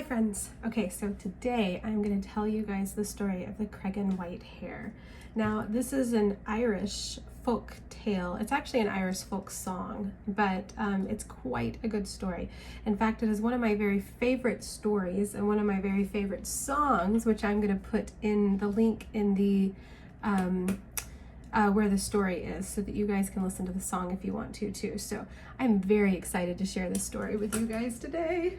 friends. Okay, so today I'm going to tell you guys the story of the Creggan white hare. Now, this is an Irish folk tale. It's actually an Irish folk song, but it's quite a good story. In fact, it is one of my very favorite stories and one of my very favorite songs, which I'm going to put in the link in the where the story is, so that you guys can listen to the song if you want to too. So I'm very excited to share this story with you guys today.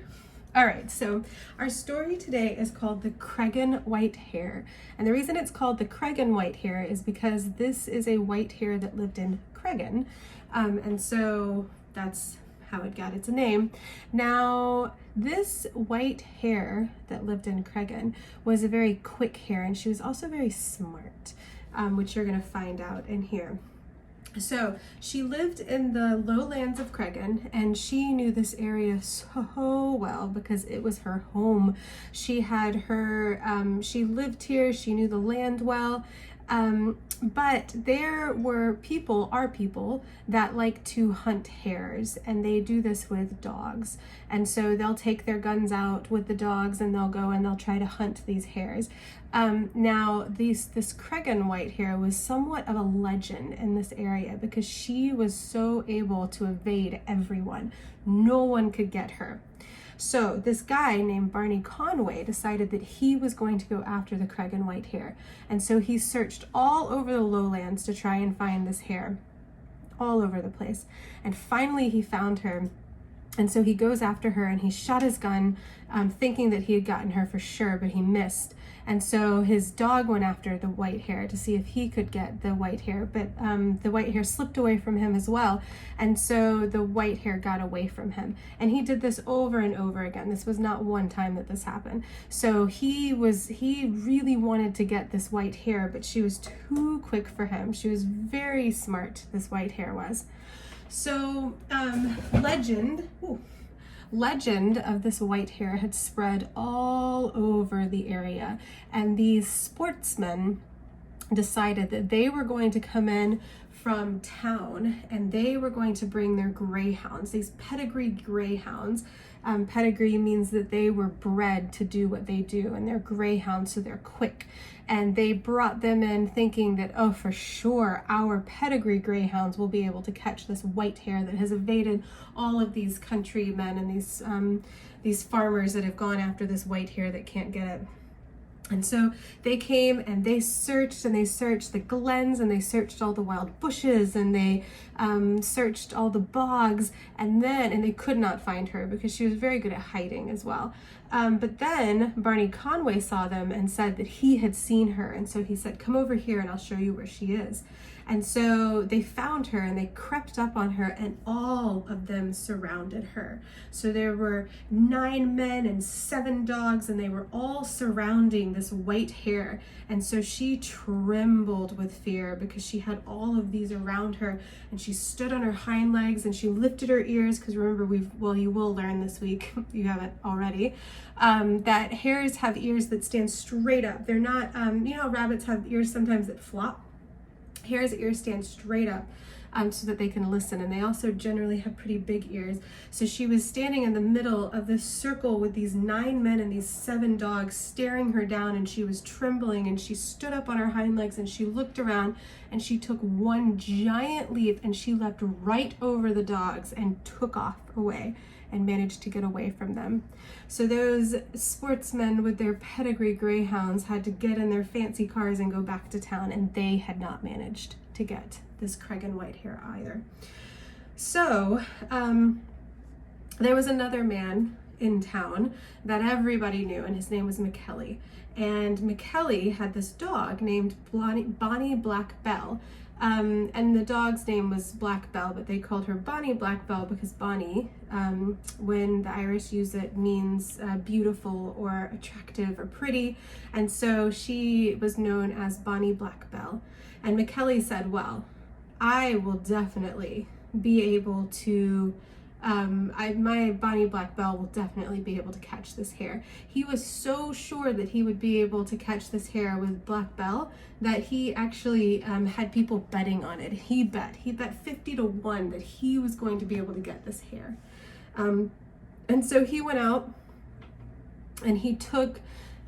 All right, so our story today is called the Creggan white hare. And the reason it's called the Creggan white hare is because this is a white hare that lived in Creggan. And so that's how it got its name. Now, this white hare that lived in Creggan was a very quick hare, and she was also very smart, which you're gonna find out in here. So she lived in the lowlands of Creggan, and she knew this area so well because it was her home. She had her, she lived here, she knew the land well, but there were people, our people, that like to hunt hares, and they do this with dogs. And so they'll take their guns out with the dogs and they'll go and they'll try to hunt these hares. Now, this Creggan white hare was somewhat of a legend in this area because she was so able to evade everyone. No one could get her. So this guy named Barney Conway decided that he was going to go after the Creggan white hare. And so he searched all over the lowlands to try and find this hare, all over the place. And finally he found her. And so he goes after her and he shot his gun, thinking that he had gotten her for sure, but he missed. And so his dog went after the white hare to see if he could get the white hare, but the white hare slipped away from him as well. And so the white hare got away from him. And he did this over and over again. This was not one time that this happened. So he really wanted to get this white hare, but she was too quick for him. She was very smart, this white hare was. So legend of this white hare had spread all over the area, and these sportsmen decided that they were going to come in from town and they were going to bring their greyhounds, these pedigree greyhounds. Pedigree means that they were bred to do what they do, and they're greyhounds, so they're quick. And they brought them in thinking that, oh, for sure, our pedigree greyhounds will be able to catch this white hare that has evaded all of these countrymen and these farmers that have gone after this white hare that can't get it. And so they came and they searched the glens, and they searched all the wild bushes, and they searched all the bogs, and they could not find her because she was very good at hiding as well. But then Barney Conway saw them and said that he had seen her. And so he said, come over here and I'll show you where she is. And so they found her and they crept up on her, and all of them surrounded her. So there were 9 men and 7 dogs, and they were all surrounding this white hare. And so she trembled with fear because she had all of these around her, and she stood on her hind legs and she lifted her ears, because remember, you will learn this week, you haven't already, that hares have ears that stand straight up. They're not, you know, rabbits have ears sometimes that flop. Hares' ears stand straight up so that they can listen, and they also generally have pretty big ears. So she was standing in the middle of this circle with these 9 men and these 7 dogs staring her down, and she was trembling, and she stood up on her hind legs and she looked around, and she took one giant leap and she leapt right over the dogs and took off away and managed to get away from them. So those sportsmen with their pedigree greyhounds had to get in their fancy cars and go back to town, and they had not managed to get this Creggan white hare either. So there was another man in town that everybody knew, and his name was McKelly. And McKelly had this dog named Bonnie Black Belle. And the dog's name was Black Belle, but they called her Bonnie Black Belle because Bonnie, when the Irish use it, means beautiful or attractive or pretty. And so she was known as Bonnie Black Belle. And McKelly said, well, I will definitely be able to my Bonnie Black Belle will definitely be able to catch this hare. He was so sure that he would be able to catch this hare with Black Belle that he actually had people betting on it. He bet 50 to 1 that he was going to be able to get this hare. And so he went out and he took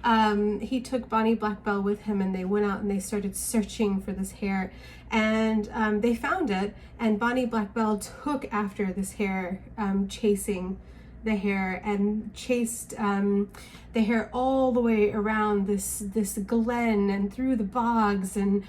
Bonnie Blackbell with him, and they went out and they started searching for this hare, and they found it, and Bonnie Blackbell took after this hare, chasing the hare, and chased the hare all the way around this glen and through the bogs, and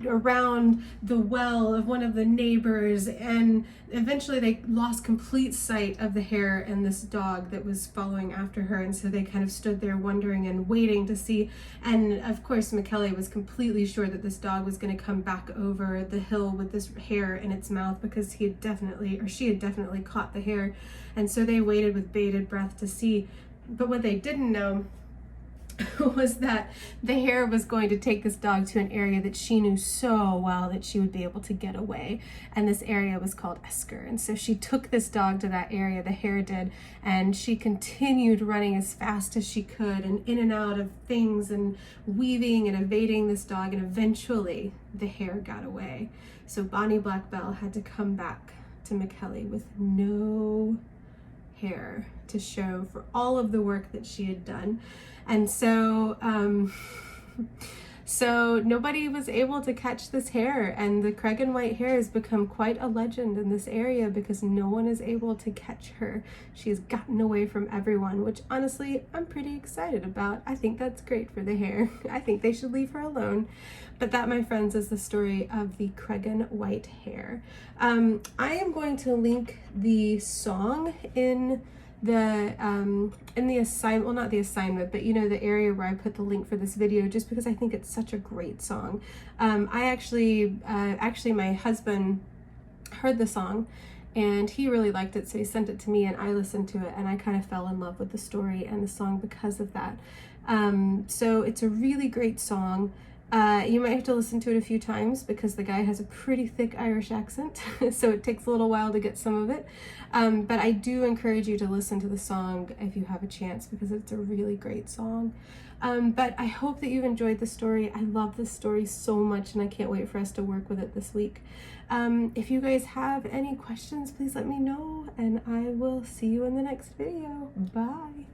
around the well of one of the neighbors, and eventually they lost complete sight of the hare and this dog that was following after her, and so they kind of stood there wondering and waiting to see, and of course McKelly was completely sure that this dog was going to come back over the hill with this hare in its mouth, because she had definitely caught the hare, and so they waited with bated breath to see. But what they didn't know was that the hare was going to take this dog to an area that she knew so well that she would be able to get away, and this area was called Esker. And so she took this dog to that area, the hare did, and she continued running as fast as she could, and in and out of things, and weaving and evading this dog, and eventually the hare got away. So Bonnie Blackbell had to come back to McKelly with no hare to show for all of the work that she had done. And so so nobody was able to catch this hare, and the Creggan white hare has become quite a legend in this area because no one is able to catch her. She has gotten away from everyone, which honestly I'm pretty excited about. I think that's great for the hare. I think they should leave her alone. But that, my friends, is the story of the Creggan white hare. I am going to link the song in the assignment, well, not the assignment, but the area where I put the link for this video, just because I think it's such a great song. I actually my husband heard the song and he really liked it, so he sent it to me and I listened to it, and I kind of fell in love with the story and the song because of that. So it's a really great song. You might have to listen to it a few times because the guy has a pretty thick Irish accent, so it takes a little while to get some of it. But I do encourage you to listen to the song if you have a chance, because it's a really great song. But I hope that you've enjoyed the story. I love this story so much, and I can't wait for us to work with it this week. If you guys have any questions, please let me know, and I will see you in the next video. Bye.